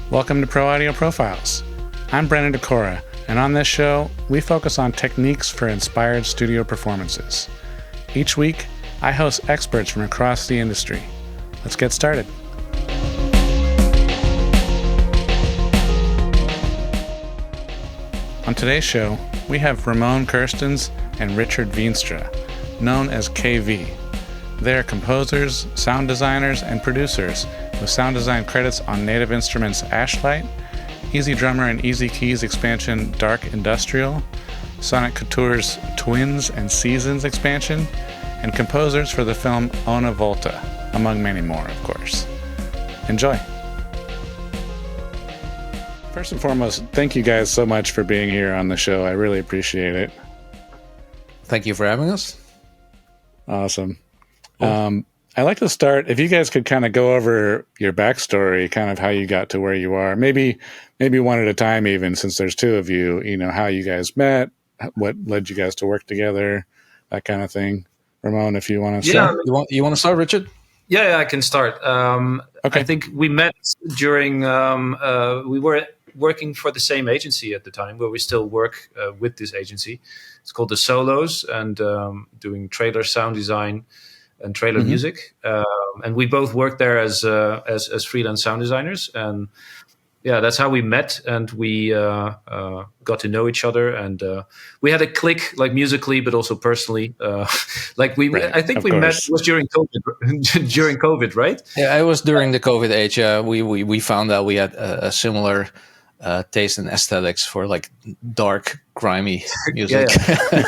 Welcome to Pro Audio Profiles. I'm Brennan Decora, and on this show, we focus on techniques for inspired studio performances. Each week, I host experts from across the industry. Let's get started. On today's show, we have Ramon Kerstens and Richard Veenstra, known as KV. They are composers, sound designers, and producers with sound design credits on Native Instruments' Ashlight, Easy Drummer and Easy Keys expansion Dark Industrial, Soniccouture's Twins and Seasons expansion, and composers for the film Ona Volta, among many more, of course. Enjoy. First and foremost, thank you guys so much for being here on the show. I really appreciate it. Thank you for having us. Awesome. I'd like to start, if you guys could kind of go over your backstory, kind of how you got to where you are, maybe one at a time even, since there's two of you, how you guys met, what led you guys to work together, that kind of thing. Ramon, if you want to start. You want to start, Richard? Yeah, I can start. Okay. I think we met during, we were working for the same agency at the time, where we still work with this agency. It's called The Solos, and doing trailer sound design and trailer music, and we both worked there as freelance sound designers, and that's how we met, and we got to know each other, and we had a click, like musically, but also personally. I think we met was during COVID. During COVID, right? Yeah, it was during the COVID age. We found out we had a similar taste and aesthetics for like dark, grimy music.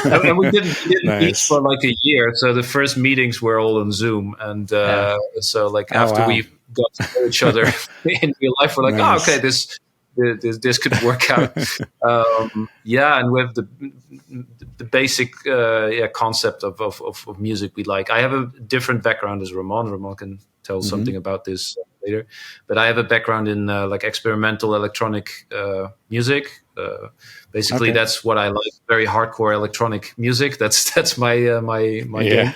And we didn't meet for like a year. So the first meetings were all on Zoom, and after we got to know each other in real life, we're like, nice. oh, okay, this could work out. And with the basic concept of music we like. I have a different background as Ramon. Ramon can tell something about this later, but I have a background in like experimental electronic music. Basically, that's what I like. Very hardcore electronic music. That's my game.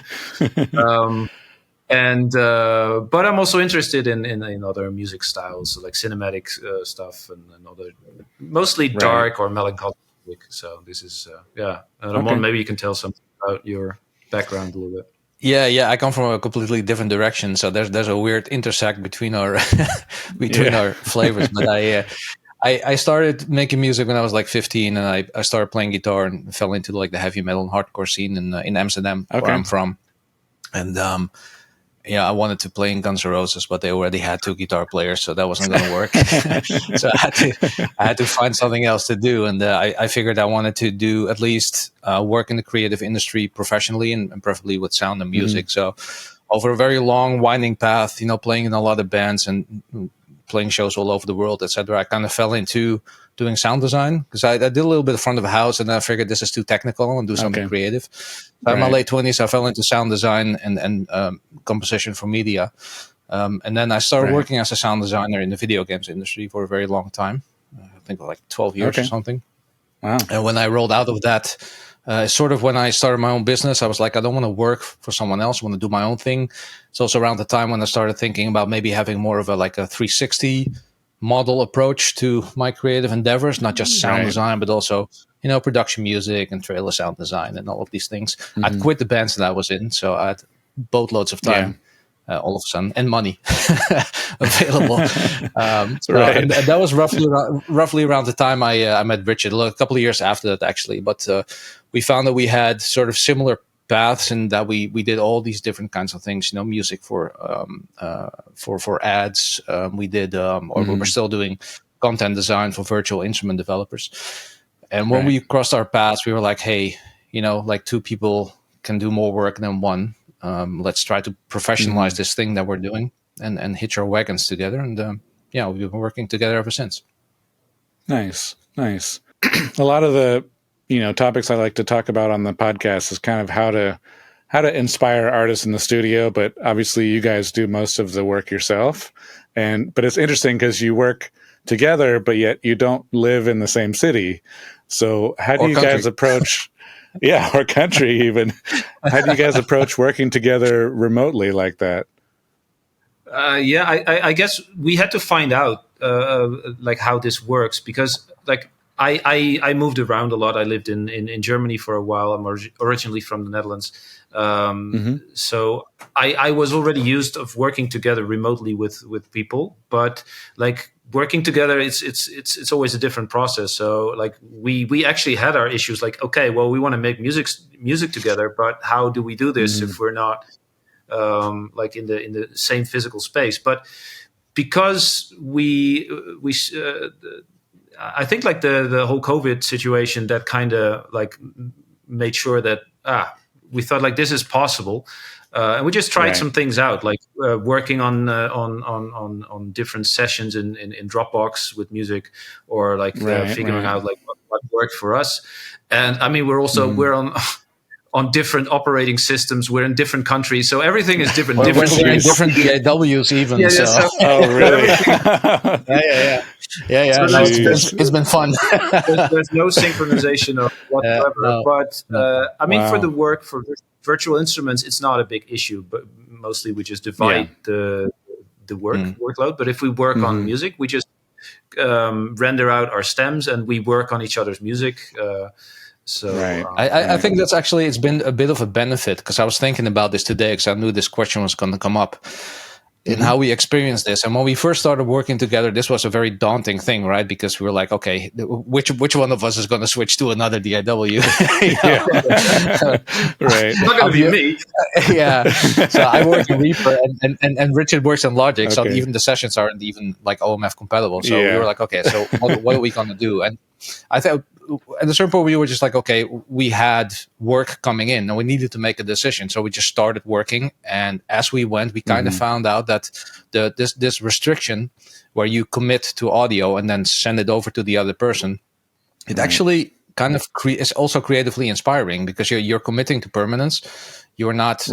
But I'm also interested in other music styles, like cinematic stuff and other, mostly dark or melancholic music. So this is Ramon, maybe you can tell something about your background a little bit. Yeah. I come from a completely different direction, so there's a weird intersect between our our flavors. But I started making music when I was like 15, and I started playing guitar and fell into like the heavy metal and hardcore scene in Amsterdam, where I'm from. And I wanted to play in Guns N' Roses, but they already had two guitar players, so that wasn't going to work. So I had to find something else to do, and I figured I wanted to do at least work in the creative industry professionally, and preferably with sound and music. So over a very long, winding path, playing in a lot of bands and playing shows all over the world, etc., I kind of fell into doing sound design, because I did a little bit of front of house, and I figured this is too technical and do something creative. In my late 20s, I fell into sound design and composition for media. And then I started working as a sound designer in the video games industry for a very long time. I think like 12 years or something. Wow. And when I rolled out of that, sort of when I started my own business, I was like, I don't want to work for someone else. I want to do my own thing. It's also around the time when I started thinking about maybe having more of a 360 model approach to my creative endeavors, not just sound design, but also, production music and trailer sound design and all of these things. I quit the bands that I was in, so I had boatloads of time all of a sudden, and money available. And that was roughly around the time I met Richard, a couple of years after that, actually. But we found that we had sort of similar paths, and that we did all these different kinds of things, music for ads. We did, or we're still doing content design for virtual instrument developers. And when we crossed our paths, we were like, hey, like two people can do more work than one. Let's try to professionalize this thing that we're doing and hitch our wagons together. And we've been working together ever since. Nice. A lot of the topics I like to talk about on the podcast is kind of how to inspire artists in the studio, but obviously you guys do most of the work yourself. But it's interesting because you work together, but yet you don't live in the same city. So how do you guys approach, or country even, how do you guys approach working together remotely like that? I guess we had to find out like how this works, because like I moved around a lot. I lived in Germany for a while. I'm originally from the Netherlands. So I was already used of working together remotely with people, but like working together, it's always a different process. So like we actually had our issues. Like, okay, well, we want to make music together, but how do we do this if we're not like in the same physical space? But because I think like the whole COVID situation that kind of like made sure that we thought like this is possible, and we just tried some things out, like working on different sessions in Dropbox with music, or like figuring out like what worked for us. And I mean, we're on different operating systems. We're in different countries, so everything is different. We're in different DAWs even. Yeah, so. so oh, really? Yeah. So No, it's been fun. there's no synchronization or whatsoever. But I mean, for the work for virtual instruments, it's not a big issue. But mostly we just divide the workload. But if we work on music, we just render out our stems and we work on each other's music. I think that's actually, it's been a bit of a benefit, because I was thinking about this today, because I knew this question was going to come up, in how we experienced this. And when we first started working together, this was a very daunting thing, right? Because we were like, okay, which one of us is going to switch to another DAW? Right. It's not going to be me. Yeah. So I work in Reaper, and Richard works in Logic, so even the sessions aren't even like OMF compatible. So we were like, okay, so what are we going to do? And I thought at a certain point we were just like, okay, we had work coming in and we needed to make a decision. So we just started working. And as we went, we kind of found out that this restriction where you commit to audio and then send it over to the other person, it actually kind of is also creatively inspiring, because you're committing to permanence. You're not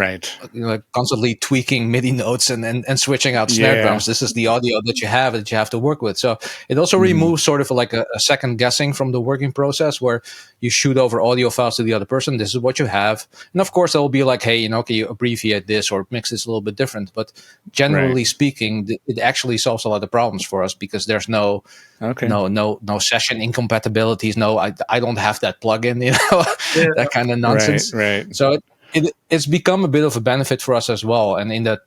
constantly tweaking MIDI notes and switching out snare drums. This is the audio that you have to work with. So it also removes sort of like a second guessing from the working process, where you shoot over audio files to the other person. This is what you have. And of course, they'll be like, hey, can you abbreviate this or mix this a little bit different? But generally speaking, it actually solves a lot of problems for us, because there's no session incompatibilities. No, I don't have that plugin, that kind of nonsense. Right. So it's become a bit of a benefit for us as well. And in that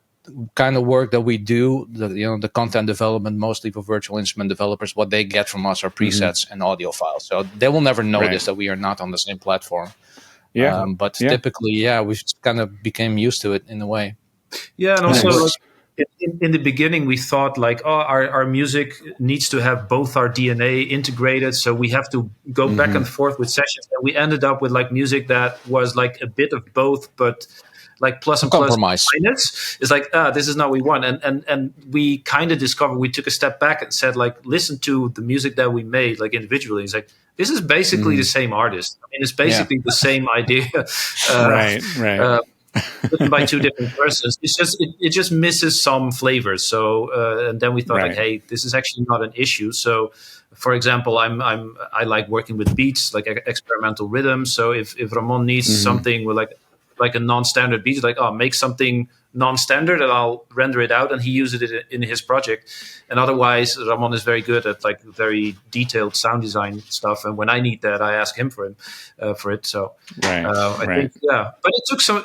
kind of work that we do, the content development, mostly for virtual instrument developers, what they get from us are presets and audio files. So they will never notice that we are not on the same platform. But typically, we kind of became used to it in a way. Yeah, and also in the beginning, we thought like, our music needs to have both our DNA integrated, so we have to go back and forth with sessions. And we ended up with like music that was like a bit of both, but like plus and compromise. Plus minus. It's like, this is not what we want. And we kind of discovered, we took a step back and said, like, listen to the music that we made, like individually. It's like, this is basically the same artist. I mean, it's basically the same idea. Written by two different persons. It's just it just misses some flavors. So and then we thought like, hey, this is actually not an issue. So for example, I like working with beats, like experimental rhythms. So if Ramon needs something with like a non-standard beat, like, make something non-standard and I'll render it out, and he uses it in his project. And otherwise, Ramon is very good at like very detailed sound design stuff, and when I need that, I ask him for it. So I think but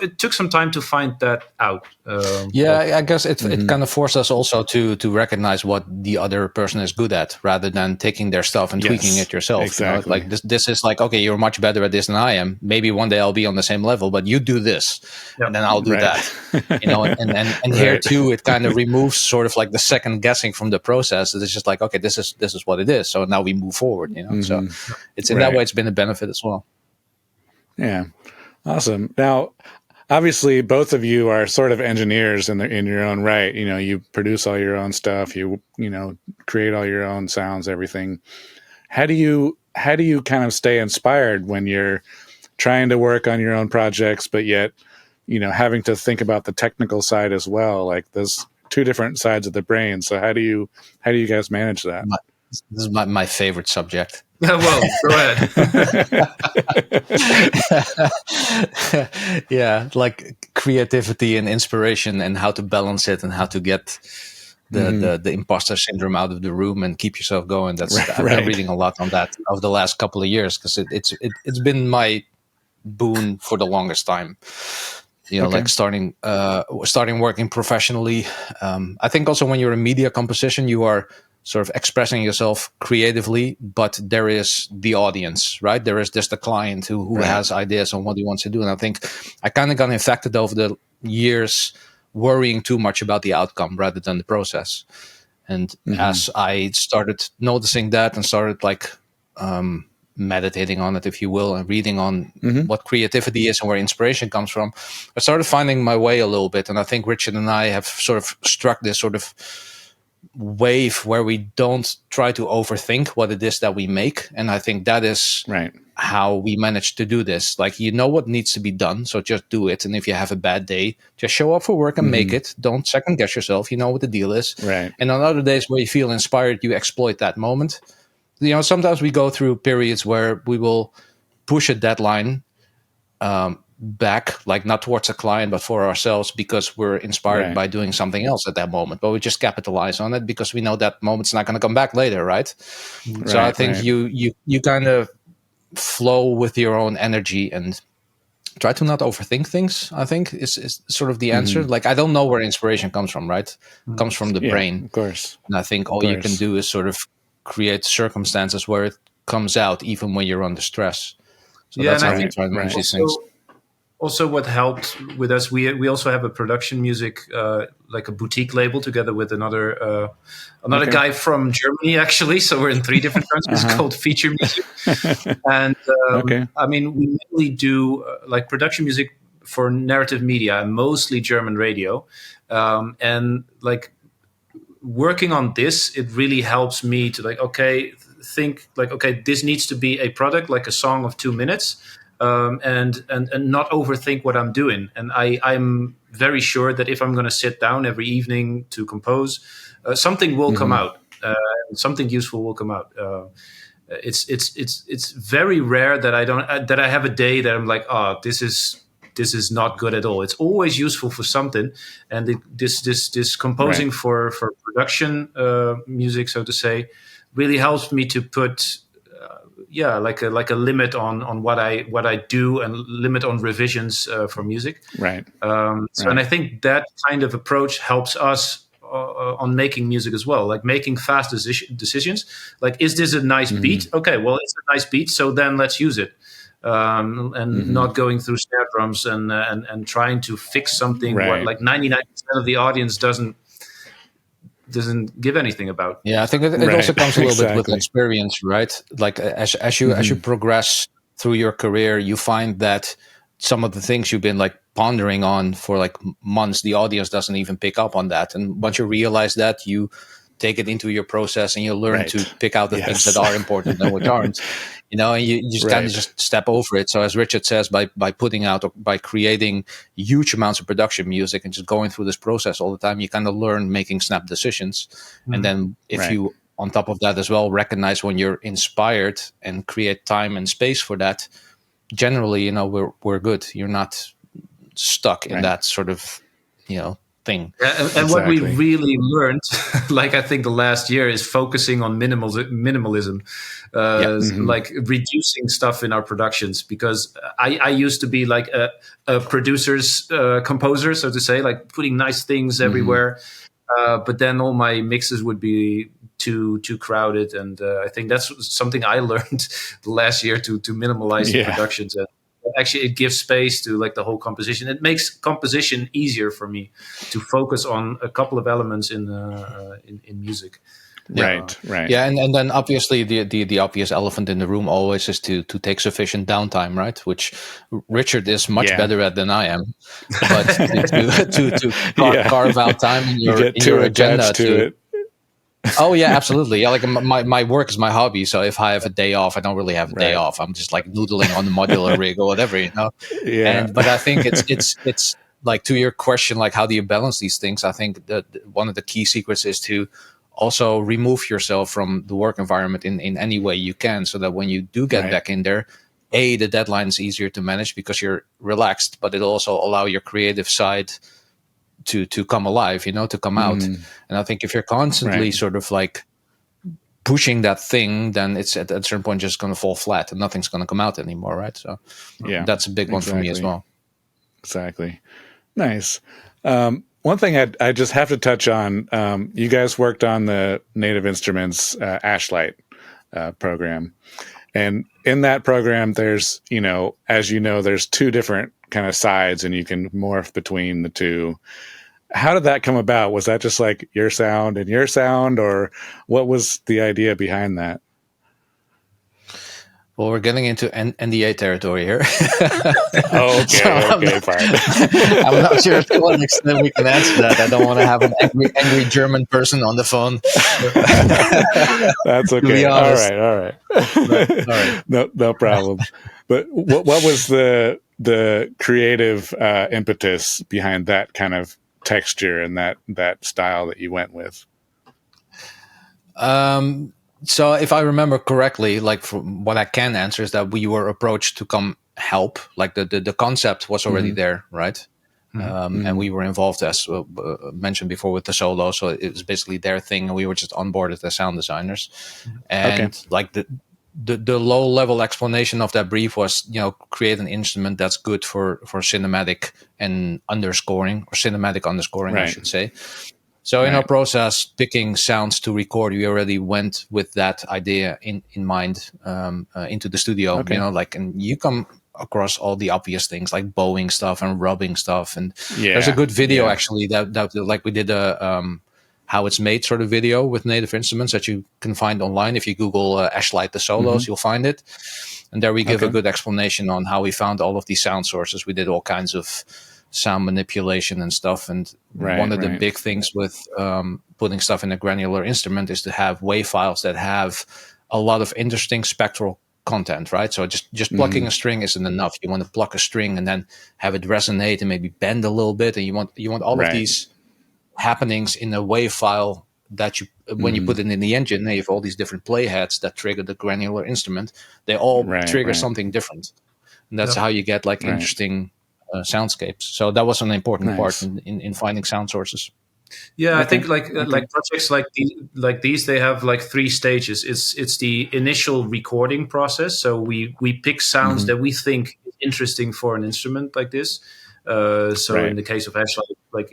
it took some time to find that out. I guess it kind of forced us also to recognize what the other person is good at, rather than taking their stuff and tweaking it yourself. Exactly. Like this is like, okay, you're much better at this than I am. Maybe one day I'll be on the same level, but you do this, and then I'll do that. And here too, it kind of removes sort of like the second guessing from the process. It's just like, okay, this is what it is. So now we move forward. So it's in that way, it's been a benefit as well. Yeah, awesome. Now, obviously, both of you are sort of engineers in your own right. You produce all your own stuff. You create all your own sounds, everything. How do you kind of stay inspired when you're trying to work on your own projects, but yet having to think about the technical side as well? Like, there's two different sides of the brain. So how do you guys manage that? This is my favorite subject. Well, go ahead. Like creativity and inspiration, and how to balance it, and how to get the imposter syndrome out of the room and keep yourself going. I've been Right. reading a lot on that over the last couple of years, because it's been my boon for the longest time. Like starting working professionally. I think also when you're in media composition, you are sort of expressing yourself creatively, but there is the audience, right? There is just the client who has ideas on what he wants to do. And I think I kind of got infected over the years worrying too much about the outcome rather than the process. And as I started noticing that and started like meditating on it, if you will, and reading on what creativity is and where inspiration comes from, I started finding my way a little bit. And I think Richard and I have sort of struck this sort of wave where we don't try to overthink what it is that we make. And I think that is how we managed to do this. Like, you know what needs to be done, so just do it. And if you have a bad day, just show up for work and make it. Don't second guess yourself. You know what the deal is. Right. And on other days where you feel inspired, you exploit that moment. Sometimes we go through periods where we will push a deadline back, like not towards a client, but for ourselves, because we're inspired by doing something else at that moment. But we just capitalize on it because we know that moment's not going to come back later, right? So I think you kind of flow with your own energy and try to not overthink things, I think is sort of the answer. Like, I don't know where inspiration comes from, right? It comes from the brain. Of course. And I think all you can do is sort of create circumstances where it comes out, even when you're under stress. So that's how we try to manage these things. Also, what helped with us, we also have a production music, like a boutique label, together with another guy from Germany, actually. So we're in 3 different countries, called Feature Music. And I mean, we mainly do like production music for narrative media, mostly German radio. And like working on this, it really helps me to think this needs to be a product, like a song of 2 minutes. And not overthink what I'm doing. And I'm very sure that if I'm going to sit down every evening to compose, something will come out. Something useful will come out. It's very rare that I have a day that I'm like, this is not good at all. It's always useful for something. And this composing for production music, so to say, really helps me to put like a limit on what I do, and limit on revisions for music. And I think that kind of approach helps us on making music as well, like making fast decisions. Like, is this a nice beat? Okay, well, it's a nice beat, so then let's use it. And not going through snare drums and trying to fix something what like 99% of the audience doesn't give anything about. Yeah, I think it also comes a little bit with experience, right? Like as you progress through your career, you find that some of the things you've been like pondering on for like months, the audience doesn't even pick up on that. And once you realize that, you take it into your process and you learn to pick out the things that are important and which aren't. And you just kind of just step over it. So as Richard says, by putting out or by creating huge amounts of production music and just going through this process all the time, you kind of learn making snap decisions. And then if you, on top of that as well, recognize when you're inspired and create time and space for that, generally, we're good. You're not stuck in that sort of, thing. And what we really learned, like I think the last year, is focusing on minimalism, like reducing stuff in our productions. Because I used to be like a producer's composer, so to say, like putting nice things everywhere. But then all my mixes would be too crowded, and I think that's something I learned last year to minimalize the productions. And actually, it gives space to like the whole composition. It makes composition easier for me to focus on a couple of elements in music. Right. Yeah, and then obviously the obvious elephant in the room always is to take sufficient downtime, right? Which Richard is much better at than I am. But to carve out time in your agenda to it. Oh yeah, absolutely. Yeah, like my work is my hobby. So if I have a day off, I don't really have a day off. I'm just like noodling on the modular rig or whatever, Yeah. But I think it's like, to your question, like how do you balance these things? I think that one of the key secrets is to also remove yourself from the work environment in any way you can, so that when you do get back in there, the deadline is easier to manage because you're relaxed, but it'll also allow your creative side to come alive, to come out. And I think if you're constantly sort of like pushing that thing, then it's at a certain point just going to fall flat and nothing's going to come out anymore, right? So that's a big one for me as well. Exactly. Nice. One thing I just have to touch on, you guys worked on the Native Instruments Ashlight program. And in that program, there's, as you know, there's two different kind of sides and you can morph between the two. How did that come about? Was that just like your sound and your sound, or what was the idea behind that? Well, we're getting into NDA territory here. Okay, fine. I'm not sure to what extent we can answer that. I don't want to have an angry German person on the phone. That's okay. All right. No problem. But what was the creative impetus behind that kind of texture and that style that you went with? So if I remember correctly, like from what I can answer is that we were approached to come help. Like the concept was already there, right? And we were involved, as mentioned before, with the solo. So it was basically their thing, and we were just onboarded as sound designers. And like the low level explanation of that brief was, create an instrument that's good for cinematic and underscoring, or cinematic underscoring, I should say. So in our process, picking sounds to record, we already went with that idea in mind into the studio. And you come across all the obvious things like bowing stuff and rubbing stuff. And there's a good video actually that like we did a how it's made sort of video with Native Instruments that you can find online. If you Google Ashlight the solos, you'll find it. And there we give a good explanation on how we found all of these sound sources. We did all kinds of sound manipulation and stuff. And one of the big things with putting stuff in a granular instrument is to have WAV files that have a lot of interesting spectral content, right? So just plucking a string isn't enough. You want to pluck a string and then have it resonate and maybe bend a little bit. And you want all of these happenings in a WAV file that you, when you put it in the engine, you have all these different playheads that trigger the granular instrument. They all trigger something different. And that's how you get like interesting soundscapes. So that was an important part in finding sound sources. Yeah, I think like projects like these, they have like three stages. It's the initial recording process. So we pick sounds that we think is interesting for an instrument like this. In the case of Ashlight, like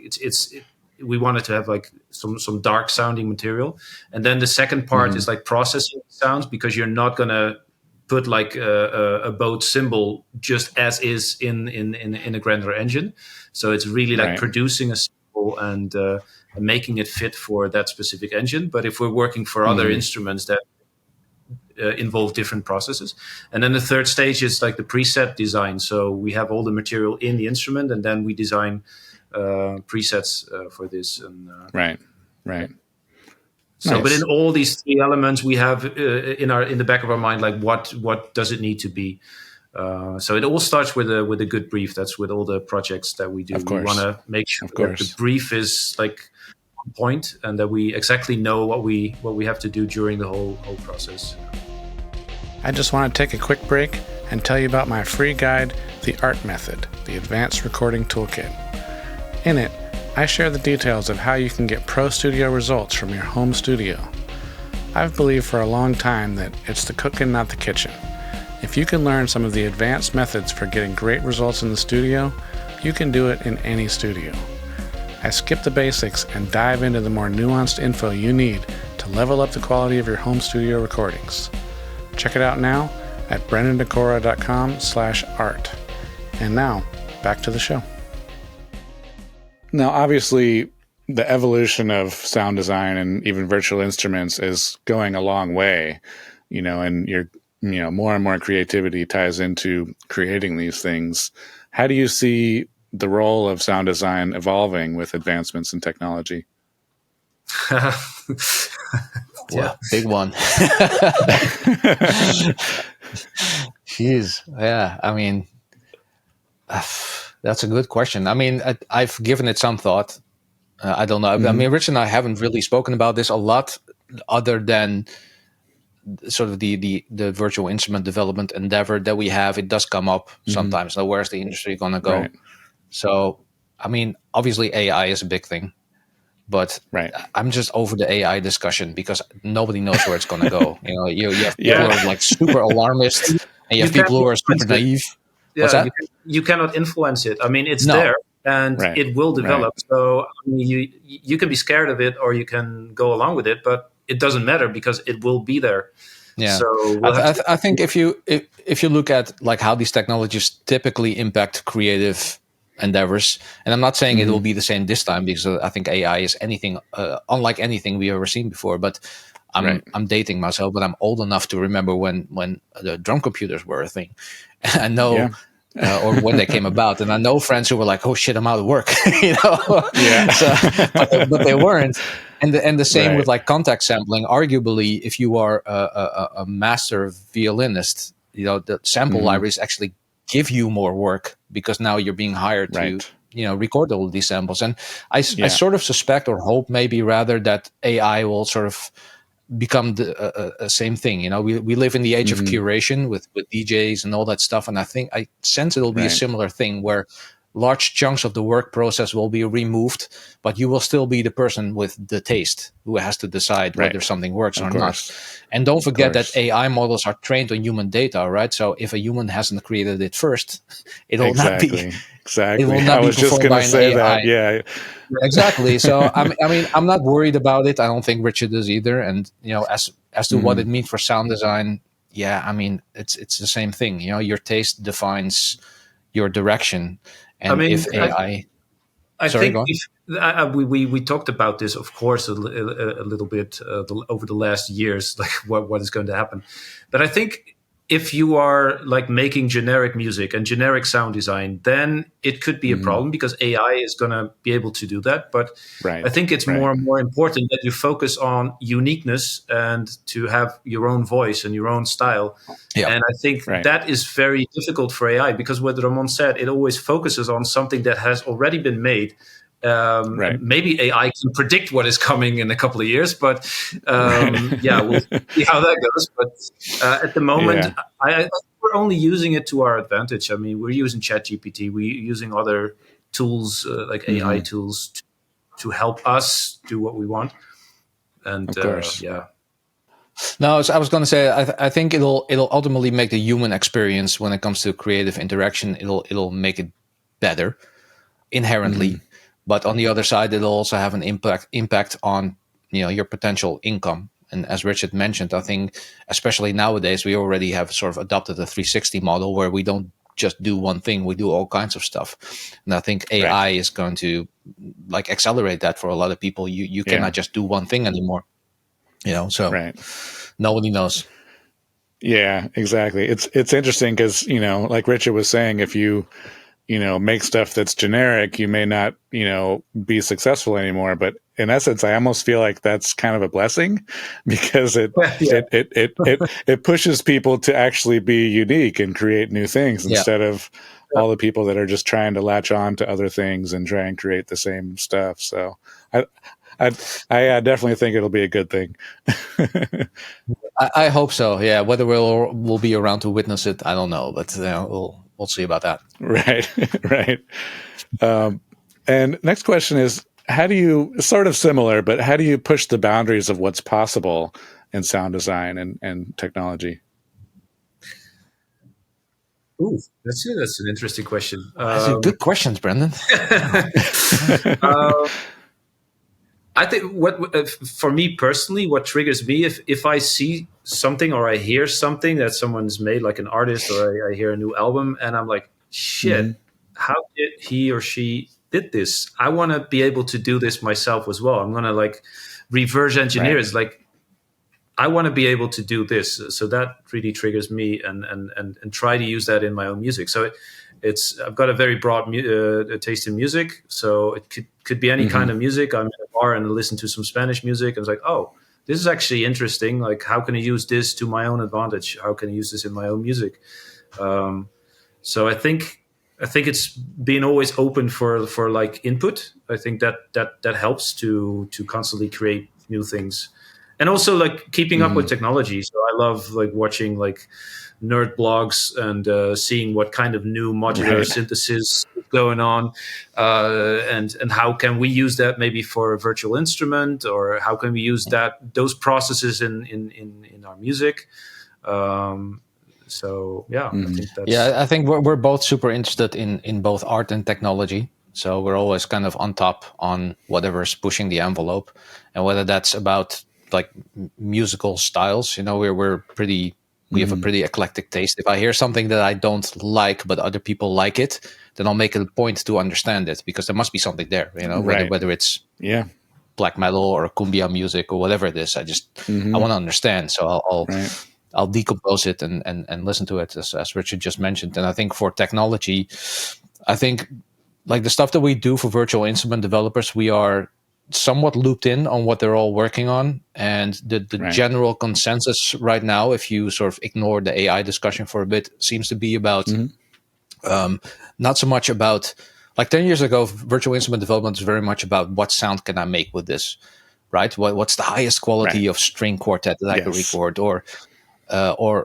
we wanted to have like some dark sounding material, and then the second part is like processing sounds, because you're not gonna put like a bowed cymbal just as is in a granular engine. So it's really like producing a cymbal and making it fit for that specific engine. But if we're working for other instruments that involve different processes. And then the third stage is like the preset design. So we have all the material in the instrument, and then we design presets for this. And, right. So, nice. But in all these three elements, we have in the back of our mind, like what does it need to be? So it all starts with a good brief. That's with all the projects that we do. Of course. We want to make sure that the brief is like on point, and that we exactly know what we have to do during the whole process. I just want to take a quick break and tell you about my free guide, The Art Method, the Advanced Recording Toolkit. In it, I share the details of how you can get pro studio results from your home studio. I've believed for a long time that it's the cooking, not the kitchen. If you can learn some of the advanced methods for getting great results in the studio, you can do it in any studio. I skip the basics and dive into the more nuanced info you need to level up the quality of your home studio recordings. Check it out now at brendandecora.com/art. And now, back to the show. Now, obviously, the evolution of sound design and even virtual instruments is going a long way, and more and more creativity ties into creating these things. How do you see the role of sound design evolving with advancements in technology? Big one. Jeez. Yeah. I mean, that's a good question. I mean, I've given it some thought. I don't know. I mean, Rich and I haven't really spoken about this a lot, other than sort of the virtual instrument development endeavor that we have. It does come up sometimes. Now, where's the industry going to go? Right. So I mean, obviously AI is a big thing, but Right. I'm just over the AI discussion because nobody knows where it's going to go. You have people Yeah. who are like super alarmist, and you have can't people who are super influence it. naive. What's Yeah, that? you cannot influence it. I mean, it's No. there and Right. it will develop. Right. So I mean, you can be scared of it or you can go along with it, but it doesn't matter because it will be there. Yeah, So we'll have to. I think if you look at like how these technologies typically impact creative endeavors, and I'm not saying it will be the same this time because I think AI is anything unlike anything we've ever seen before. But I'm dating myself, but I'm old enough to remember when the drum computers were a thing. I know. Yeah. Or when they came about, and I know friends who were like, "Oh shit, I'm out of work," Yeah. So, but they weren't. And the same Right. with like contact sampling. Arguably, if you are a master violinist, the sample libraries actually give you more work because now you're being hired to Right. record all of these samples. And I Yeah. sort of suspect or hope maybe rather that AI will sort of become the same thing. We live in the age of curation with DJs and all that stuff, and I sense it'll be a Right. similar thing where large chunks of the work process will be removed, but you will still be the person with the taste who has to decide whether something works or not. And don't forget that AI models are trained on human data, right? So if a human hasn't created it first, it will not be. Exactly. It will not I be was just performed going by to an say AI. that. Yeah. Exactly. So I mean, I'm not worried about it. I don't think Richard is either. And as to what it means for sound design, yeah, I mean, it's the same thing. Your taste defines your direction, I and mean, if AI, I sorry, think go on. if we talked about this, of course, a little bit over the last years, like what is going to happen. But I think if you are like making generic music and generic sound design, then it could be a problem because AI is going to be able to do that. But I think it's more and more important that you focus on uniqueness and to have your own voice and your own style. Yeah. And I think that is very difficult for AI because what Ramon said, it always focuses on something that has already been made. Maybe AI can predict what is coming in a couple of years, but yeah, we'll see how that goes. But at the moment, I think we're only using it to our advantage. I mean, we're using ChatGPT, we're using other tools like AI tools to help us do what we want. And Of course. yeah. No, so I was going to say I think it'll ultimately make the human experience when it comes to creative interaction. It'll make it better inherently, but on the other side, it'll also have an impact on your potential income. And as Richard mentioned, I think especially nowadays we already have sort of adopted a 360 model where we don't just do one thing; we do all kinds of stuff. And I think AI is going to like accelerate that for a lot of people. You cannot just do one thing anymore. So nobody knows. Yeah, exactly. It's interesting because like Richard was saying, if you make stuff that's generic, you may not be successful anymore. But in essence, I almost feel like that's kind of a blessing because it pushes people to actually be unique and create new things instead of all the people that are just trying to latch on to other things and try and create the same stuff. So I definitely think it'll be a good thing. I hope so. Yeah, whether we'll be around to witness it, I don't know, but we'll see about that. Right. And next question is, how do you, sort of similar, but how do you push the boundaries of what's possible in sound design and technology? Ooh, that's an interesting question. These are good questions, Brendan. I think what for me personally, what triggers me if I see something or I hear something that someone's made, like an artist, or I hear a new album, and I'm like, shit, how did he or she did this? I want to be able to do this myself as well. I'm gonna like reverse engineer. It's like I want to be able to do this. So that really triggers me, and try to use that in my own music. So I've got a very broad taste in music, so it could be any kind of music. I'm in a bar and I listen to some Spanish music, and it's like, oh, this is actually interesting. Like, how can I use this to my own advantage? How can I use this in my own music? So I think it's being always open for like input. I think that helps to constantly create new things. and also like keeping up with technology. So I love like watching like nerd blogs and seeing what kind of new modular synthesis is going on, and how can we use that maybe for a virtual instrument, or how can we use those processes in our music. So yeah, I think that's... Yeah, I think we're both super interested in both art and technology. So we're always kind of on top on whatever's pushing the envelope, and whether that's about like musical styles. You know, we have a pretty eclectic taste. If I hear something that I don't like, but other people like it, then I'll make it a point to understand it, because there must be something there. You know, whether it's black metal or cumbia music or whatever it is. I just I want to understand. So I'll decompose it and listen to it, as Richard just mentioned. And I think for technology, I think like the stuff that we do for virtual instrument developers, we are somewhat looped in on what they're all working on. And the general consensus right now, if you sort of ignore the AI discussion for a bit, seems to be about not so much about, like 10 years ago, virtual instrument development was very much about what sound can I make with this, right? What's the highest quality of string quartet that I can record, or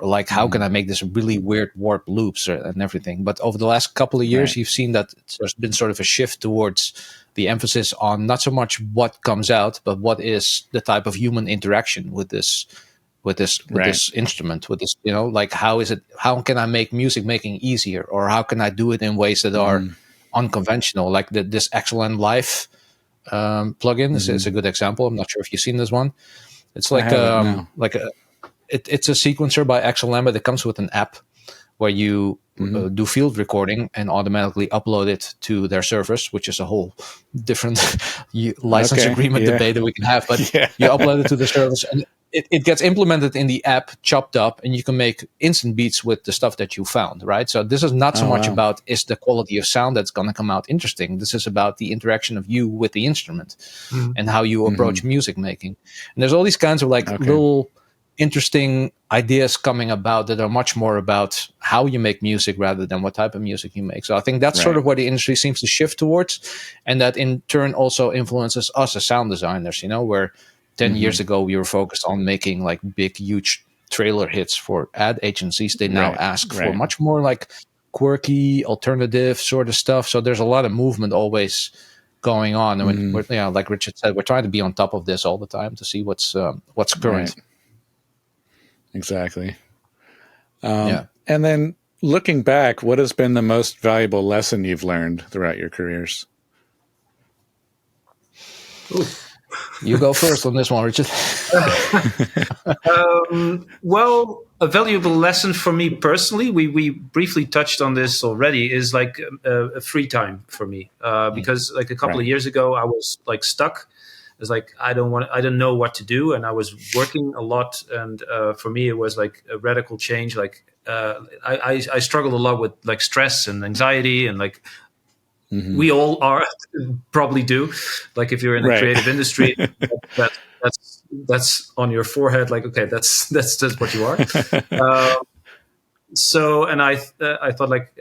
like how can I make this really weird warp loops and everything. But over the last couple of years, you've seen that there's been sort of a shift towards the emphasis on not so much what comes out, but what is the type of human interaction with this instrument, with this, you know, like how can I make music making easier, or how can I do it in ways that are unconventional, like this XLN Live plugin is a good example. I'm not sure if you've seen this one. It's like it's a sequencer by XLM, but it comes with an app where you do field recording and automatically upload it to their servers, which is a whole different license agreement debate that we can have. But you upload it to the servers, and it gets implemented in the app, chopped up, and you can make instant beats with the stuff that you found, right? So this is not so much about is the quality of sound that's going to come out interesting. This is about the interaction of you with the instrument and how you approach music making. And there's all these kinds of like little interesting ideas coming about that are much more about how you make music rather than what type of music you make. So I think that's sort of where the industry seems to shift towards, and that in turn also influences us as sound designers, you know, where 10 years ago we were focused on making like big, huge trailer hits for ad agencies. They now ask for much more like quirky, alternative sort of stuff. So there's a lot of movement always going on. And we're, like Richard said, we're trying to be on top of this all the time to see what's current. Exactly. And then looking back, what has been the most valuable lesson you've learned throughout your careers? Ooh. You go first on this one, Richard. Well, a valuable lesson for me personally, we briefly touched on this already, is like a free time for me. Because like a couple of years ago, I was like stuck. It's like I don't know what to do, and I was working a lot. And for me, it was like a radical change. Like I struggled a lot with like stress and anxiety, and like we all probably do. Like if you're in the creative industry, that's on your forehead. Like okay, that's what you are. So, and I thought like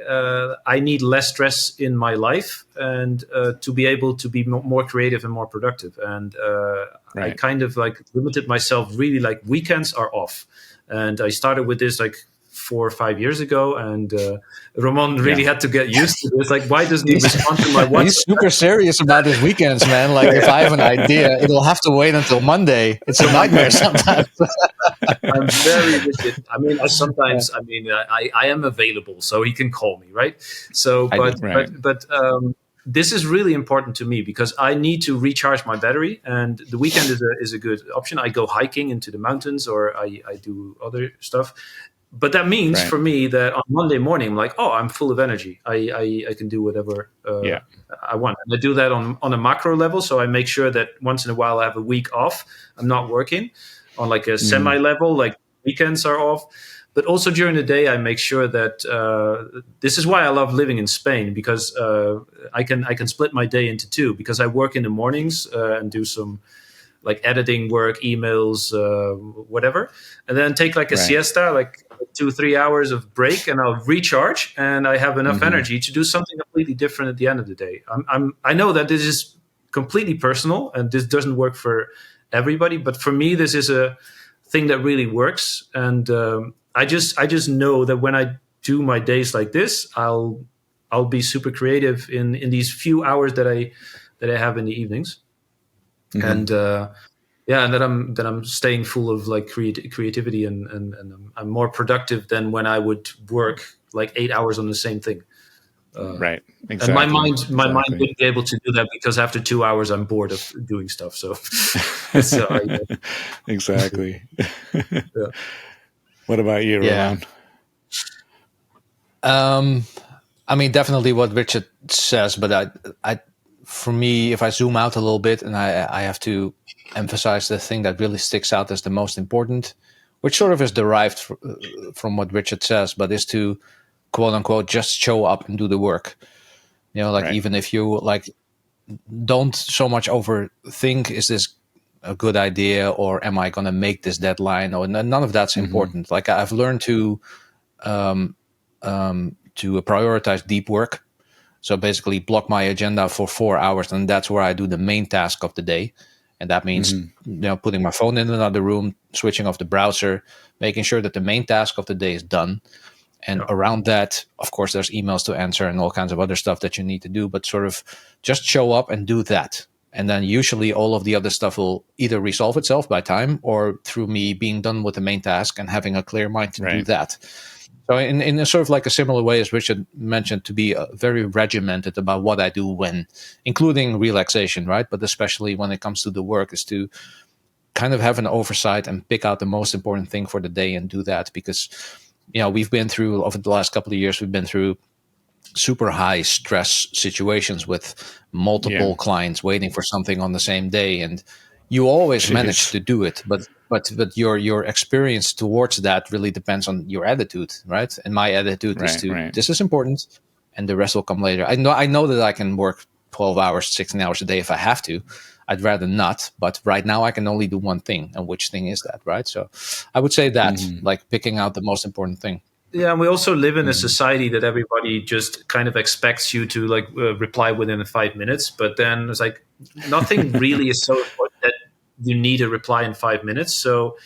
I need less stress in my life, and to be able to be more creative and more productive. And I kind of like limited myself. Really, like weekends are off, and I started with this like 4 or 5 years ago, and Ramon really had to get used to this. Like, why doesn't he respond to my WhatsApp? He's super serious about his weekends, man. Like, if I have an idea, it'll have to wait until Monday. It's a nightmare sometimes. I'm very rigid. I mean, I am available, so he can call me, right? So, but this is really important to me because I need to recharge my battery, and the weekend is a good option. I go hiking into the mountains, or I do other stuff. But that means for me that on Monday morning, I'm like, oh, I'm full of energy. I can do whatever I want. And I do that on a macro level. So I make sure that once in a while I have a week off. I'm not working. On like a semi level, like weekends are off. But also during the day, I make sure that this is why I love living in Spain, because I can split my day into two, because I work in the mornings and do some like editing work, emails, whatever, and then take like a siesta, like 2-3 hours of break, and I'll recharge, and I have enough energy to do something completely different at the end of the day. I know that this is completely personal, and this doesn't work for everybody, but for me, this is a thing that really works. And I just know that when I do my days like this, I'll be super creative in these few hours that I have in the evenings. Mm-hmm. And and that I'm staying full of like creativity, and I'm more productive than when I would work like 8 hours on the same thing. Right. Exactly. And my mind wouldn't be able to do that, because after 2 hours I'm bored of doing stuff. So, exactly. Yeah. What about you, Ramon? I mean, definitely what Richard says, but I, for me, if I zoom out a little bit and I have to emphasize the thing that really sticks out as the most important, which sort of is derived from what Richard says, but is to, quote unquote, just show up and do the work. You know, like right. Even if you like, don't so much overthink, is this a good idea, or am I going to make this deadline? Or none of that's important. Like I've learned to prioritize deep work. So basically block my agenda for 4 hours, and that's where I do the main task of the day. And that means putting my phone in another room, switching off the browser, making sure that the main task of the day is done. And around that, of course, there's emails to answer and all kinds of other stuff that you need to do, but sort of just show up and do that. And then usually all of the other stuff will either resolve itself by time, or through me being done with the main task and having a clear mind to do that. So in a sort of like a similar way as Richard mentioned, to be very regimented about what I do when, including relaxation, right? But especially when it comes to the work, is to kind of have an oversight and pick out the most important thing for the day and do that. Because, we've been through, over the last couple of years, we've been through super high stress situations with multiple clients waiting for something on the same day. And you always manage to do it, but your experience towards that really depends on your attitude, right? And my attitude is this is important, and the rest will come later. I know that I can work 12 hours, 16 hours a day if I have to. I'd rather not, but right now I can only do one thing, and which thing is that, right? So I would say that, like picking out the most important thing. Yeah, and we also live in a society that everybody just kind of expects you to like reply within 5 minutes, but then it's like nothing really is so important that you need a reply in 5 minutes. So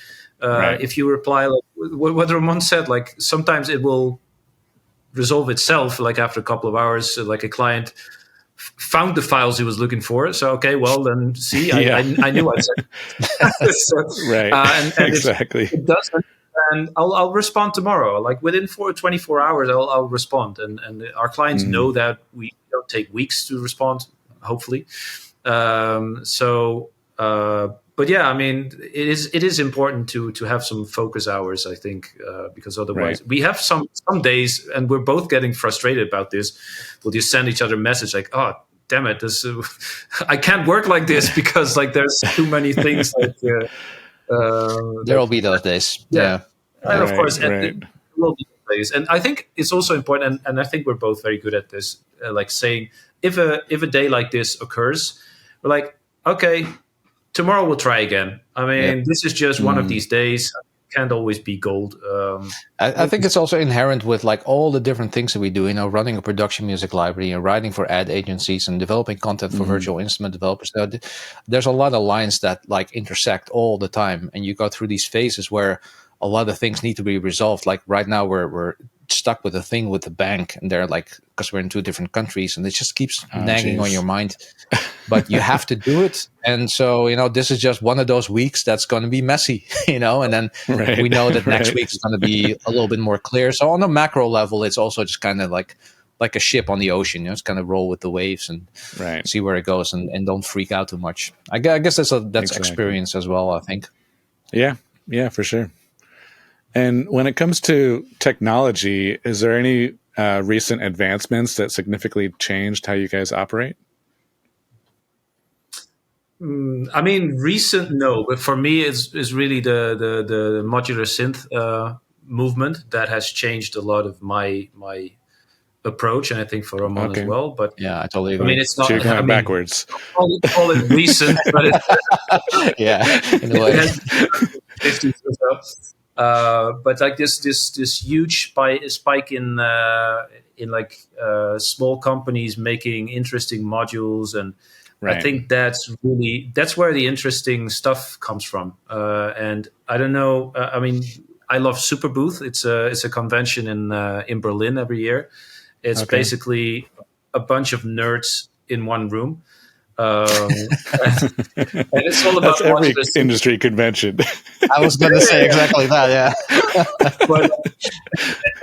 if you reply, like what Ramon said, like sometimes it will resolve itself, like after a couple of hours, like a client found the files he was looking for. So, okay, well then see, I knew I said. And exactly. It doesn't. And I'll respond tomorrow. Like within 24 hours, I'll respond. And our clients know that we don't take weeks to respond, hopefully. But yeah, I mean, it is important to have some focus hours, I think, because otherwise we have some days, and we're both getting frustrated about this. We'll just send each other a message like, "Oh, damn it, this I can't work like this because like there's too many things." Like there will be those days, and of course, there will be days. And I think it's also important, and I think we're both very good at this, like saying if a day like this occurs, we're like, okay, tomorrow we'll try again. I mean, this is just one of these days. Can't always be gold. I think it's also inherent with like all the different things that we do, running a production music library and writing for ad agencies and developing content for virtual instrument developers. There's a lot of lines that like intersect all the time, and you go through these phases where a lot of things need to be resolved. Like right now we're stuck with a thing with the bank, and they're like, because we're in 2 different countries, and it just keeps nagging on your mind, but you have to do it. And so this is just one of those weeks that's going to be messy, and then we know that next week is going to be a little bit more clear. So on a macro level, it's also just kind of like a ship on the ocean. It's kind of roll with the waves and see where it goes, and don't freak out too much. I guess that's experience as well, I think. Yeah, for sure. And when it comes to technology, is there any recent advancements that significantly changed how you guys operate? I mean, recent, no. But for me, it's really the modular synth movement that has changed a lot of my approach, and I think for Ramon as well. But yeah, I totally agree. I mean, it's not. So you're going backwards. Call it recent, but in a way. 50s or so. But like this huge spike in like small companies making interesting modules and I think that's where the interesting stuff comes from. And I don't know. I mean, I love Superbooth. It's a convention in Berlin every year. It's basically a bunch of nerds in one room. And it's all about that's every industry convention. I was going to say exactly that. Yeah. But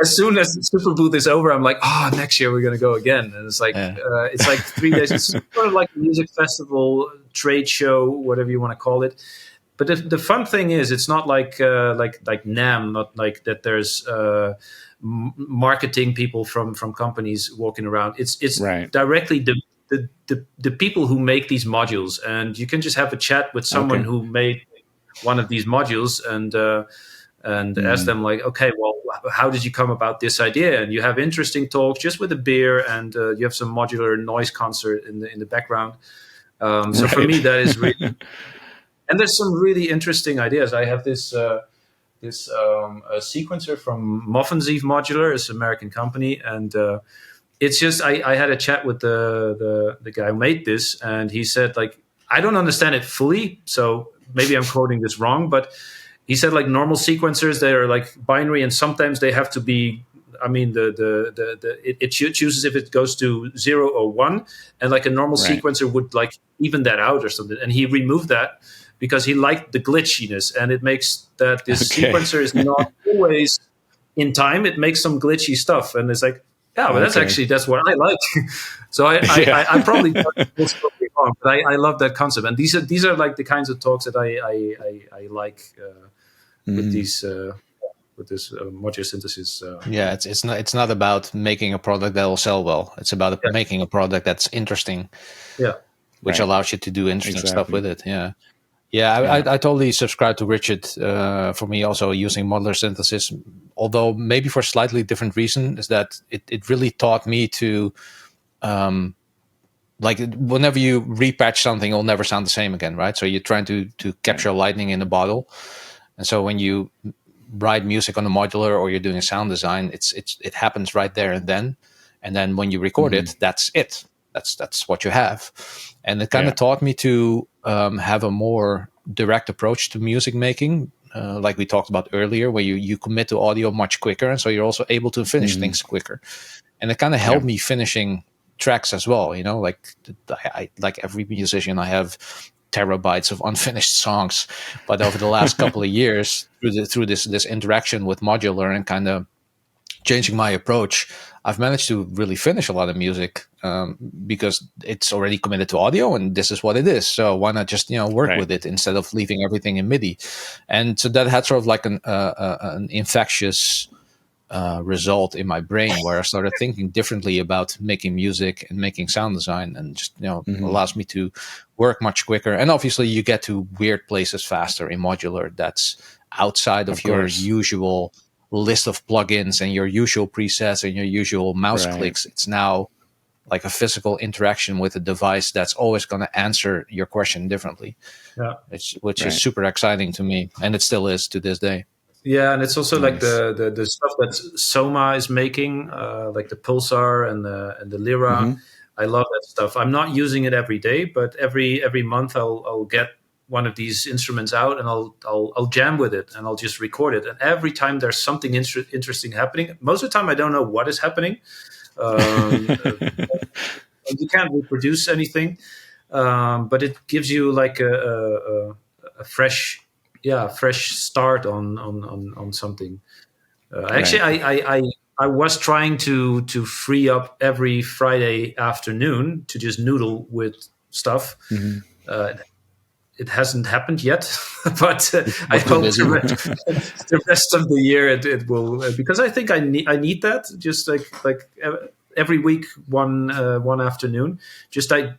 as soon as Superbooth is over, I'm like, next year we're going to go again. And it's like, it's like 3 days. It's sort of like a music festival, trade show, whatever you want to call it. But the fun thing is, it's not like NAMM, not like that. There's marketing people from companies walking around. It's directly the people who make these modules, and you can just have a chat with someone who made one of these modules and ask them like, okay, well, how did you come about this idea? And you have interesting talks just with a beer, and you have some modular noise concert in the background. So for me, that is really, and there's some really interesting ideas. I have this a sequencer from Muffin's Eve Modular, it's an American company, and it's just I had a chat with the guy who made this, and he said like, I don't understand it fully, so maybe I'm quoting this wrong, but he said like normal sequencers, they are like binary, and sometimes they have to be. I mean, it chooses if it goes to 0 or 1, and like a normal sequencer would like even that out or something. And he removed that because he liked the glitchiness, and it makes that this sequencer is not always in time. It makes some glitchy stuff, and it's like, but that's what I like. So I probably got this totally wrong, but I love that concept, and these are like the kinds of talks that I like with these. With this modular synthesis, it's not about making a product that will sell well. It's about making a product that's interesting, which allows you to do interesting stuff with it. I totally subscribe to Richard. For me, also using modular synthesis, although maybe for a slightly different reason, is that it really taught me to, like whenever you repatch something, it'll never sound the same again, right? So you're trying to capture lightning in a bottle, and so when you write music on a modular or you're doing a sound design, it happens right there and then when you record it, that's it. That's what you have. And it kind of taught me to have a more direct approach to music making, like we talked about earlier, where you commit to audio much quicker, and so you're also able to finish things quicker. And it kind of helped me finishing tracks as well. You know, I like every musician, I have terabytes of unfinished songs, but over the last couple of years, through this interaction with modular and kind of changing my approach, I've managed to really finish a lot of music because it's already committed to audio, and this is what it is. So why not just work with it instead of leaving everything in MIDI? And so that had sort of like an infectious result in my brain, where I started thinking differently about making music and making sound design, and just allows me to work much quicker. And obviously you get to weird places faster in modular that's outside of your usual list of plugins and your usual presets and your usual mouse clicks. It's now like a physical interaction with a device that's always going to answer your question differently, which is super exciting to me, and it still is to this day. Yeah, and it's also like the stuff that Soma is making, like the Pulsar and the Lyra. I love that stuff. I'm not using it every day, but every month I'll get one of these instruments out, and I'll jam with it, and I'll just record it. And every time there's something interesting happening, most of the time I don't know what is happening. You can't reproduce anything, but it gives you like a fresh start on something. Actually, I was trying to free up every Friday afternoon to just noodle with stuff. It hasn't happened yet, but I hope the rest of the year it will, because I think I need that. Just like every week, one afternoon, just like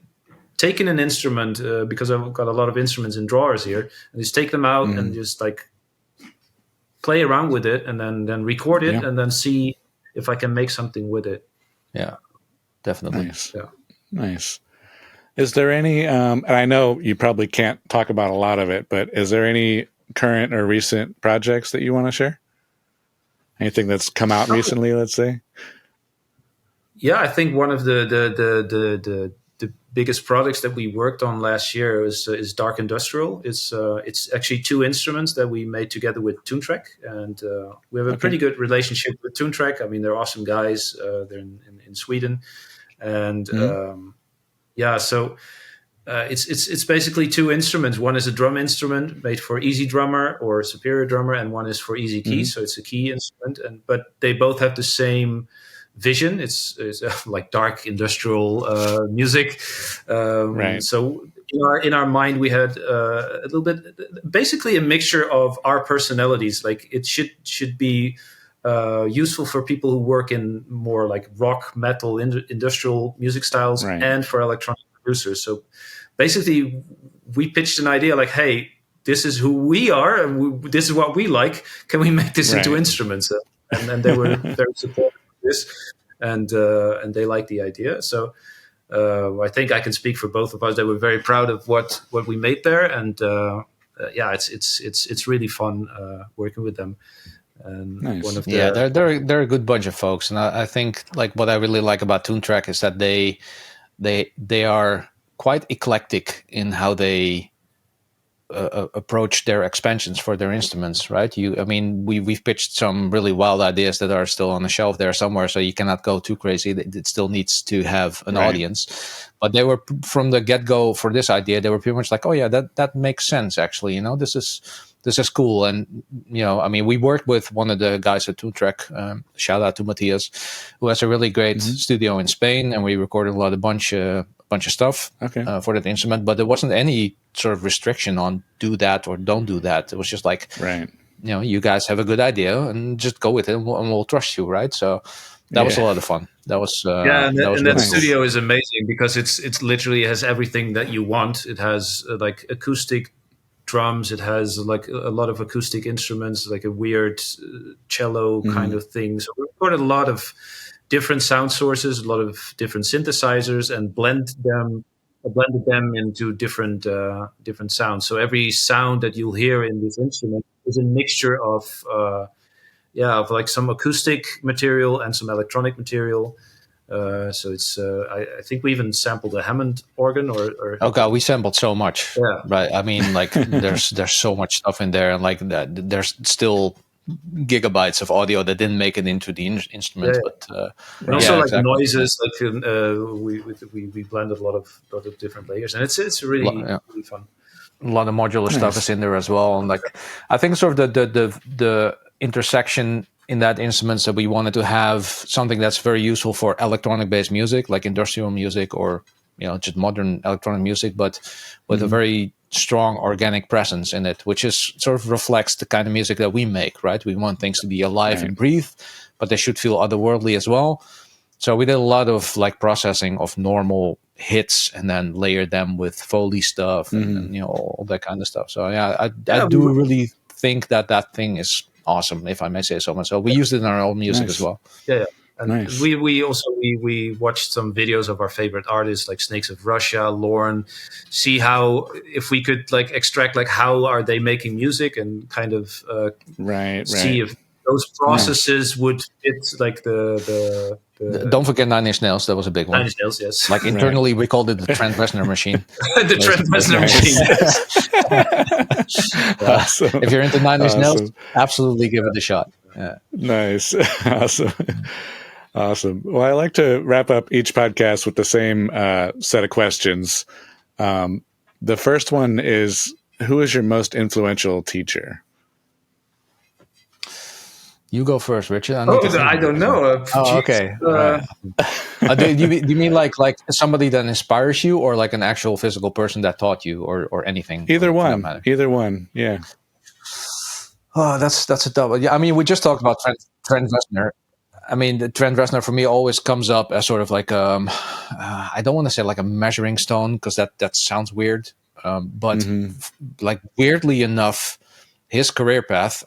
taking an instrument, because I've got a lot of instruments in drawers here, and just take them out and just like play around with it, and then record it, and then see if I can make something with it. Yeah, definitely. Nice. Is there any, and I know you probably can't talk about a lot of it, but is there any current or recent projects that you want to share? Anything that's come out recently, let's say? Yeah, I think one of the the biggest products that we worked on last year is Dark Industrial. It's actually 2 instruments that we made together with Toontracks, and we have a pretty good relationship with Toontracks. I mean, they're awesome guys. They're in Sweden, and so it's basically 2 instruments. One is a drum instrument made for easy drummer or superior drummer, and one is for easy keys. So it's a key instrument, but they both have the same vision. It's like dark industrial music. Right. So in our mind, we had a little bit, basically a mixture of our personalities. Like it should be useful for people who work in more like rock, metal, industrial music styles, and for electronic producers. So basically, we pitched an idea like, hey, this is who we are, and this is what we like. Can we make this into instruments? And they were very supportive of this, and they liked the idea. So I think I can speak for both of us. They were very proud of what we made there, and it's really fun working with them. And nice. One of the, they're a good bunch of folks, and I think like what I really like about Toontracks is that they are quite eclectic in how they approach their expansions for their instruments, right? We've pitched some really wild ideas that are still on the shelf there somewhere, so you cannot go too crazy. It still needs to have an audience. But they were, from the get-go for this idea, they were pretty much like, oh yeah, that makes sense actually. This is cool. And we worked with one of the guys at Toontracks. Shout out to Matthias, who has a really great studio in Spain, and we recorded a bunch of stuff for that instrument. But there wasn't any sort of restriction on do that or don't do that. It was just like, you guys have a good idea and just go with it, and we'll trust you, right? So that was a lot of fun. That was that studio is amazing because it's literally has everything that you want. It has like acoustic drums. It has like a lot of acoustic instruments, like a weird cello kind of thing. So we recorded a lot of different sound sources, a lot of different synthesizers, and blended them into different sounds. So every sound that you'll hear in this instrument is a mixture of like some acoustic material and some electronic material. So it's I think we even sampled a Hammond organ or oh god, we sampled so much. Yeah. Right. I mean, like there's so much stuff in there, and like that there's still gigabytes of audio that didn't make it into the instrument. But and also noises, like we blended a lot of different layers, and it's really really fun. A lot of modular stuff is in there as well, and like I think sort of the intersection in that instruments that we wanted to have something that's very useful for electronic based music, like industrial music or just modern electronic music, but with a very strong organic presence in it, which is sort of reflects the kind of music that we make, right? We want things to be alive and breathe, but they should feel otherworldly as well. So we did a lot of like processing of normal hits and then layered them with Foley stuff and all that kind of stuff. So I do really think that thing is awesome, if I may say so myself. We used it in our own music as well. Yeah. And we also watched some videos of our favorite artists like Snakes of Russia, Lorne, see how if we could like extract like how are they making music and kind of see if those processes would fit like the Don't forget Nine Inch Nails. That was a big one. Nine Inch Nails, yes. Like internally, we called it the Trent Reznor machine. The Trent Reznor machine. Yes. Awesome. If you're into Nine Inch Nails, absolutely give it a shot. Yeah. Nice. Awesome. Well, I like to wrap up each podcast with the same set of questions. The first one is, who is your most influential teacher? You go first, Richard. I don't know. Okay. Do you mean like somebody that inspires you, or like an actual physical person that taught you, or anything? Either one. Either one. Yeah. Oh, that's a double. Yeah, I mean, we just talked about Trent Reznor. I mean, the Trent Reznor for me always comes up as sort of like I don't want to say like a measuring stone because that sounds weird, but like weirdly enough, his career path.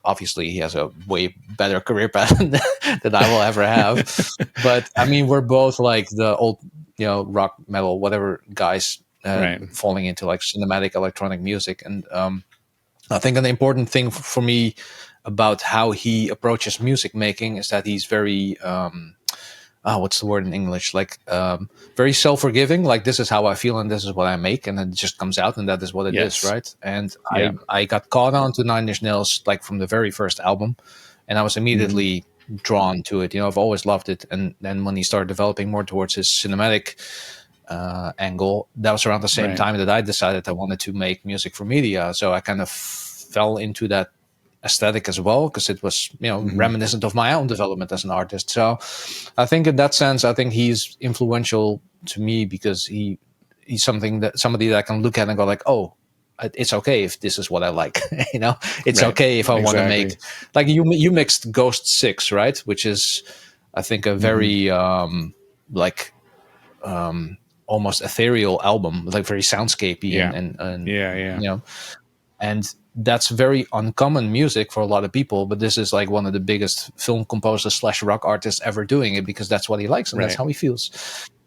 Obviously he has a way better career path than I will ever have, but I mean, we're both like the old rock, metal, whatever guys falling into like cinematic electronic music, and I think an important thing for me about how he approaches music making is that he's very what's the word in English? Like very self-forgiving. Like this is how I feel and this is what I make, and it just comes out and that is what it is, right? And I got caught on to Nine Inch Nails like from the very first album, and I was immediately drawn to it. I've always loved it, and then when he started developing more towards his cinematic angle, that was around the same time that I decided I wanted to make music for media. So I kind of fell into that aesthetic as well, because it was reminiscent of my own development as an artist. So I think in that sense, I think he's influential to me, because he's somebody that I can look at and go like, oh, it's okay if this is what I like. It's okay if I want to make, like you mixed Ghost 6, right, which is I think a very almost ethereal album, like very soundscapey and and that's very uncommon music for a lot of people, but this is like one of the biggest film composers / rock artists ever doing it, because that's what he likes and that's how he feels.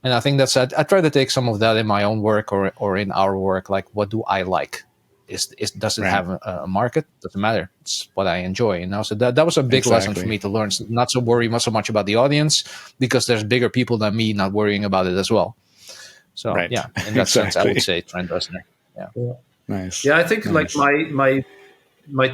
And I think that's I try to take some of that in my own work or in our work. Like, what do I like? Does it have a market? Doesn't matter. It's what I enjoy. So that was a big lesson for me to learn. Not so worry so much about the audience, because there's bigger people than me not worrying about it as well. So in that sense, I would say Trent Reznor. Yeah. Nice. Yeah, I think like my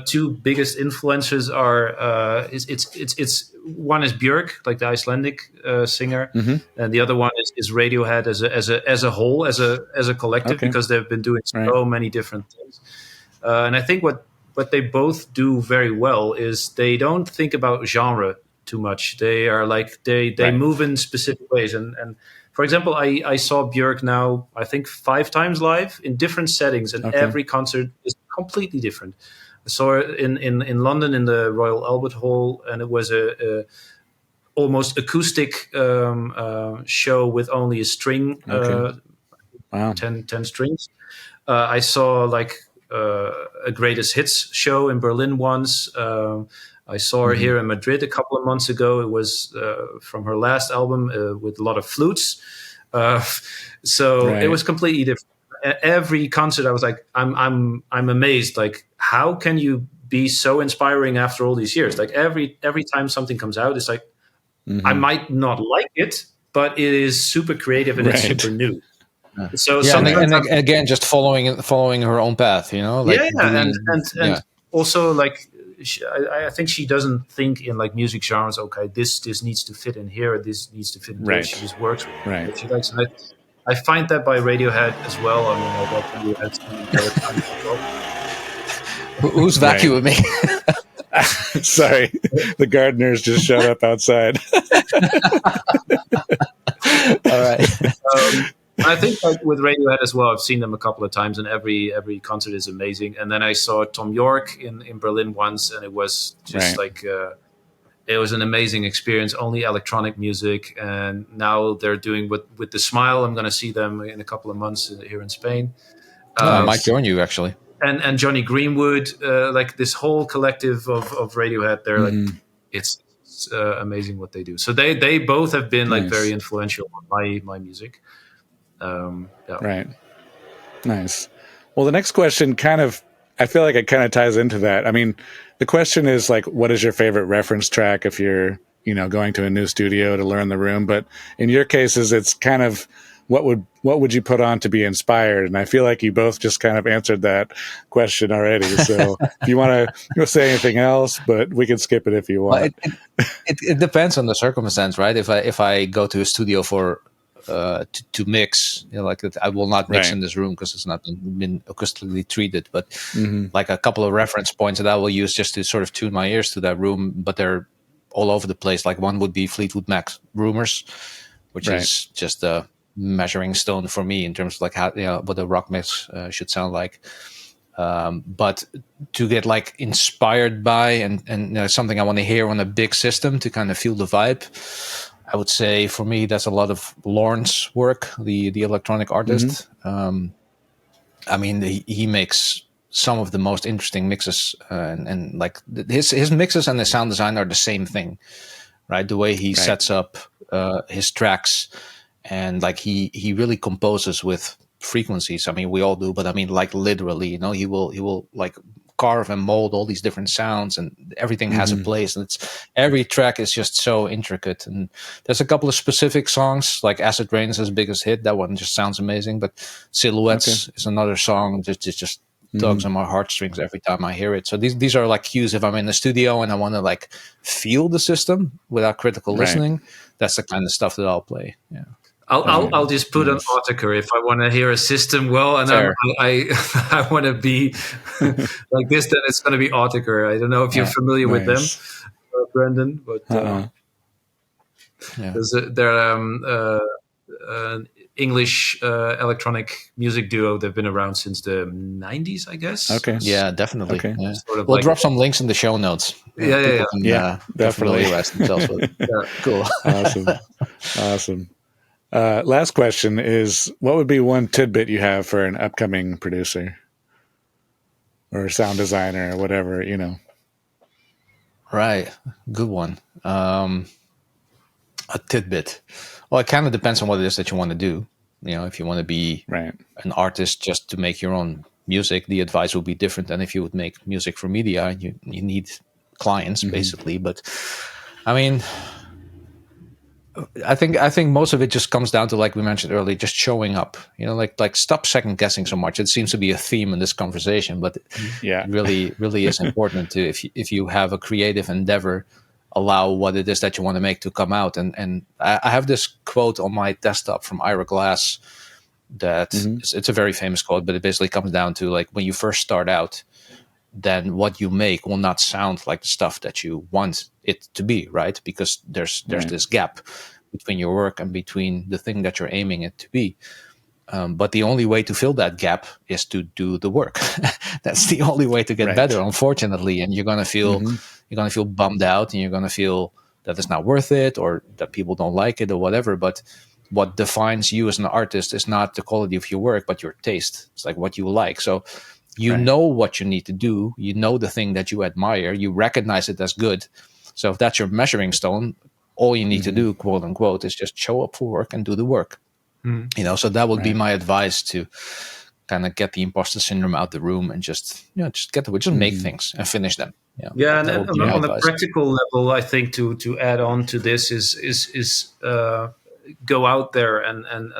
two biggest influences are it's one is Björk, like the Icelandic singer, and the other one is Radiohead as a whole, as a collective, because they've been doing so many different things. And I think what they both do very well is they don't think about genre too much. They are like they move in specific ways. And for example, I saw Björk now, I think 5 times live in different settings, and every concert is completely different. I saw her in London in the Royal Albert Hall, and it was a almost acoustic show with only a string, 10 strings. I saw like a greatest hits show in Berlin once. I saw her here in Madrid a couple of months ago. It was from her last album with a lot of flutes. It was completely different. Every concert I was like, I'm amazed. Like, how can you be so inspiring after all these years? Like every time something comes out, it's like, I might not like it, but it is super creative and it's super new. So and again, just following her own path, and also like, I think she doesn't think in like music genres. Okay, this needs to fit in here. This needs to fit in there. She just works with it. She likes it. I find that by Radiohead as well. I mean, I love Radiohead as well. Who's vacuuming me? Sorry, the gardeners just showed up outside. All right. I think like with Radiohead as well, I've seen them a couple of times, and every concert is amazing. And then I saw Tom York in Berlin once, and it was just like it was an amazing experience. Only electronic music, and now they're doing with the Smile. I'm going to see them in a couple of months here in Spain. I might join you actually. And Johnny Greenwood, like this whole collective of Radiohead, they're like it's amazing what they do. So they both have been like very influential on my music. Right. Nice. Well, the next question I feel like it kind of ties into that. I mean, the question is like, what is your favorite reference track if you're, going to a new studio to learn the room? But in your cases, it's kind of what would you put on to be inspired? And I feel like you both just kind of answered that question already. So if you want to say anything else, but we can skip it if you want. Well, it depends on the circumstance, right? If I go to a studio for to mix, like that, I will not mix in this room because it's not been acoustically treated. But like a couple of reference points that I will use just to sort of tune my ears to that room, but they're all over the place. Like one would be Fleetwood Mac's Rumors, which is just a measuring stone for me in terms of like how what a rock mix should sound like. But to get like inspired by and something I want to hear on a big system to kind of feel the vibe, I would say for me that's a lot of Lorne's work, the electronic artist. I mean, he makes some of the most interesting mixes, and like his mixes and the sound design are the same thing, right? The way he sets up his tracks, and like he really composes with frequencies. I mean, we all do, but I mean, like literally, he will like carve and mold all these different sounds, and everything has a place, and every track is just so intricate. And there's a couple of specific songs, like Acid Rain is his biggest hit. That one just sounds amazing. But Silhouettes is another song that just tugs on my heartstrings every time I hear it. So these are like cues. If I'm in the studio and I want to like feel the system without critical listening, that's the kind of stuff that I'll play. Yeah. I'll just put an Autiker if I want to hear a system well, and I want to be like this. Then it's going to be Autiker. I don't know if you're familiar with them, Brendan, but they're an English electronic music duo. They've been around since the 90s, I guess. Okay. Yeah, definitely. Okay. Yeah. Sort of we'll drop some links in the show notes. Yeah, definitely. Cool. Awesome. Last question is, what would be one tidbit you have for an upcoming producer or sound designer or whatever, you know? Right. Good one. A tidbit. Well, it kind of depends on what it is that you want to do. You know, if you want to be an artist just to make your own music, the advice will be different than if you would make music for media. You need clients, basically. But, I mean, I think most of it just comes down to, like we mentioned earlier, just showing up. You know, like stop second guessing so much. It seems to be a theme in this conversation, but it really is important to, if you have a creative endeavor, allow what it is that you want to make to come out. And I have this quote on my desktop from Ira Glass that it's a very famous quote, but it basically comes down to, like, when you first start out, then what you make will not sound like the stuff that you want it to be, right? Because there's this gap between your work and between the thing that you're aiming it to be. But the only way to fill that gap is to do the work. That's the only way to get better, unfortunately. And you're gonna feel bummed out, and you're gonna feel that it's not worth it, or that people don't like it, or whatever. But what defines you as an artist is not the quality of your work, but your taste. It's like what you like. So you know what you need to do. You know the thing that you admire. You recognize it as good. So if that's your measuring stone, all you need to do, quote unquote, is just show up for work and do the work. You know, so that would be my advice, to kind of get the imposter syndrome out the room and just get to it, just make things and finish them. Yeah, and on a practical level, I think to add on to this is go out there and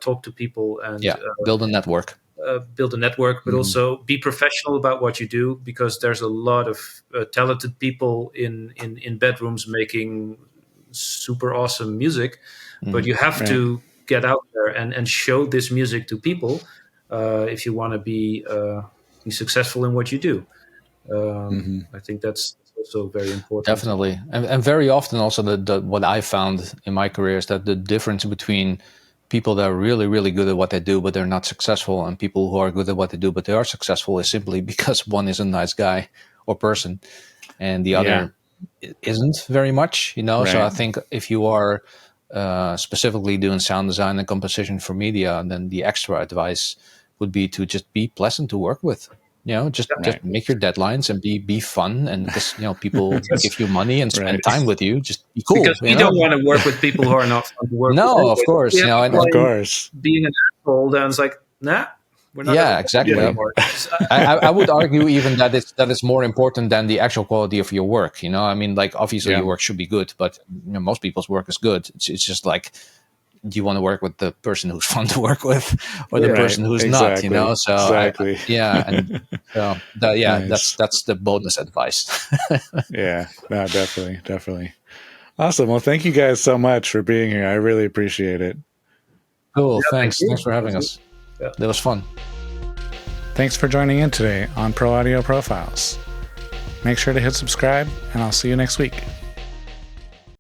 talk to people and build a network. But also be professional about what you do, because there's a lot of talented people in bedrooms making super awesome music, but you have to get out there and show this music to people if you want to be successful in what you do. I think that's also very important. Definitely, and very often also what I found in my career is that the difference between people that are really, really good at what they do, but they're not successful, and people who are good at what they do, but they are successful, is simply because one is a nice guy or person, and the other isn't very much, you know? So I think if you are specifically doing sound design and composition for media, then the extra advice would be to just be pleasant to work with. You know, just make your deadlines and be fun, and because people give you money and spend time with you, just be cool. Because we don't want to work with people who are not fun to work with. No, of course. Of course. Being an asshole, then it's like, nah, we're not. Yeah, exactly. I would argue even that it's more important than the actual quality of your work. You know, I mean, like, obviously your work should be good, but most people's work is good. It's just like, do you want to work with the person who's fun to work with, or the person who's not? You know, so that's the bonus advice. No, definitely. Awesome. Well, thank you guys so much for being here. I really appreciate it. Cool. Thanks for having us. That was fun. Thanks for joining in today on Pro Audio Profiles. Make sure to hit subscribe, and I'll see you next week.